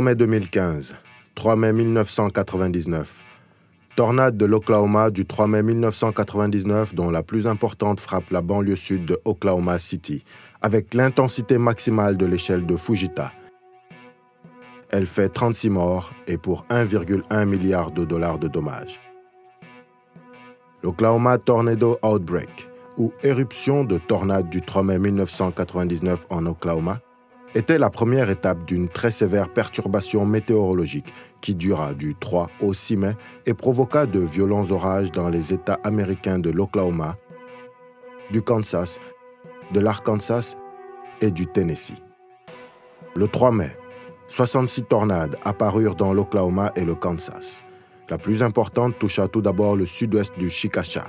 mai 2015, 3 mai 1999. Tornade de l'Oklahoma du 3 mai 1999 dont la plus importante frappe la banlieue sud de Oklahoma City, avec l'intensité maximale de l'échelle de Fujita. Elle fait 36 morts et pour 1,1 milliard de dollars de dommages. L'Oklahoma Tornado Outbreak, ou éruption de tornade du 3 mai 1999 en Oklahoma, était la première étape d'une très sévère perturbation météorologique qui dura du 3 au 6 mai et provoqua de violents orages dans les États américains de l'Oklahoma, du Kansas, de l'Arkansas et du Tennessee. Le 3 mai, 66 tornades apparurent dans l'Oklahoma et le Kansas. La plus importante toucha tout d'abord le sud-ouest du Chickasha,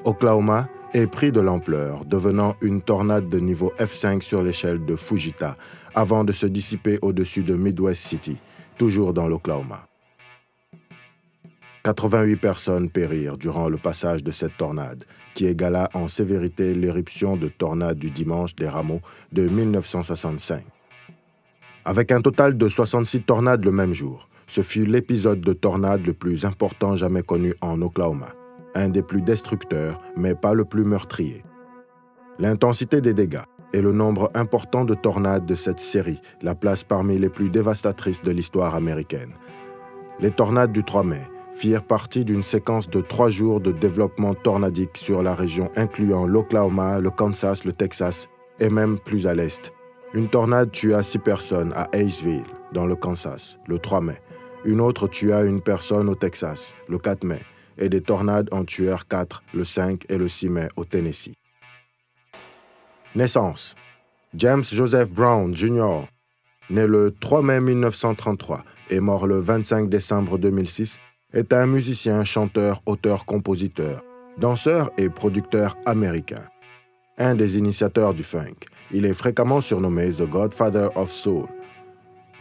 Oklahoma, est pris de l'ampleur, devenant une tornade de niveau F5 sur l'échelle de Fujita, avant de se dissiper au-dessus de Midwest City, toujours dans l'Oklahoma. 88 personnes périrent durant le passage de cette tornade, qui égala en sévérité l'éruption de tornade du dimanche des Rameaux de 1965. Avec un total de 66 tornades le même jour, ce fut l'épisode de tornade le plus important jamais connu en Oklahoma. Un des plus destructeurs, mais pas le plus meurtrier. L'intensité des dégâts et le nombre important de tornades de cette série la placent parmi les plus dévastatrices de l'histoire américaine. Les tornades du 3 mai firent partie d'une séquence de 3 jours de développement tornadique sur la région incluant l'Oklahoma, le Kansas, le Texas et même plus à l'est. Une tornade tua 6 personnes à Hayesville, dans le Kansas, le 3 mai. Une autre tua une personne au Texas, le 4 mai. Et des tornades en tuèrent 4 le 5 et le 6 mai au Tennessee. Naissance: James Joseph Brown Jr., né le 3 mai 1933 et mort le 25 décembre 2006, est un musicien, chanteur, auteur-compositeur, danseur et producteur américain. Un des initiateurs du funk, il est fréquemment surnommé The Godfather of Soul.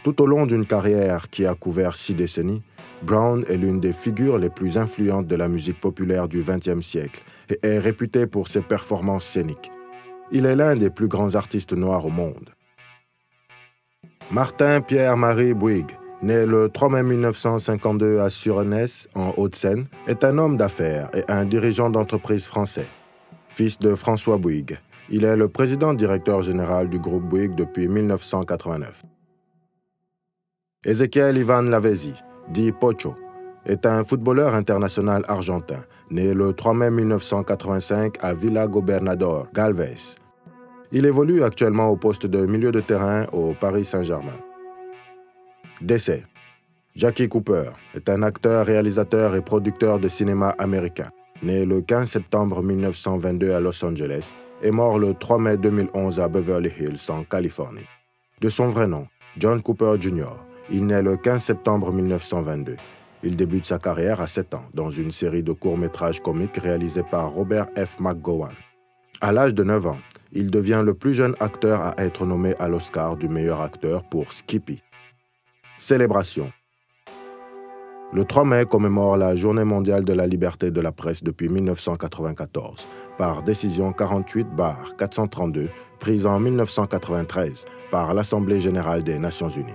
Tout au long d'une carrière qui a couvert 6 décennies, Brown est l'une des figures les plus influentes de la musique populaire du XXe siècle et est réputé pour ses performances scéniques. Il est l'un des plus grands artistes noirs au monde. Martin Pierre-Marie Bouygues, né le 3 mai 1952 à Suresnes, en Hauts-de-Seine, est un homme d'affaires et un dirigeant d'entreprise français. Fils de François Bouygues, il est le président-directeur général du groupe Bouygues depuis 1989. Ezequiel Ivan Lavezzi, dit Pocho, est un footballeur international argentin, né le 3 mai 1985 à Villa Gobernador, Galvez. Il évolue actuellement au poste de milieu de terrain au Paris Saint-Germain. Décès: Jackie Cooper est un acteur, réalisateur et producteur de cinéma américain, né le 15 septembre 1922 à Los Angeles et mort le 3 mai 2011 à Beverly Hills, en Californie. De son vrai nom, John Cooper Jr., il naît le 15 septembre 1922. Il débute sa carrière à 7 ans dans une série de courts-métrages comiques réalisés par Robert F. McGowan. À l'âge de 9 ans, il devient le plus jeune acteur à être nommé à l'Oscar du meilleur acteur pour Skippy. Célébration. Le 3 mai commémore la Journée mondiale de la liberté de la presse depuis 1994, par décision 48/432, prise en 1993 par l'Assemblée générale des Nations unies.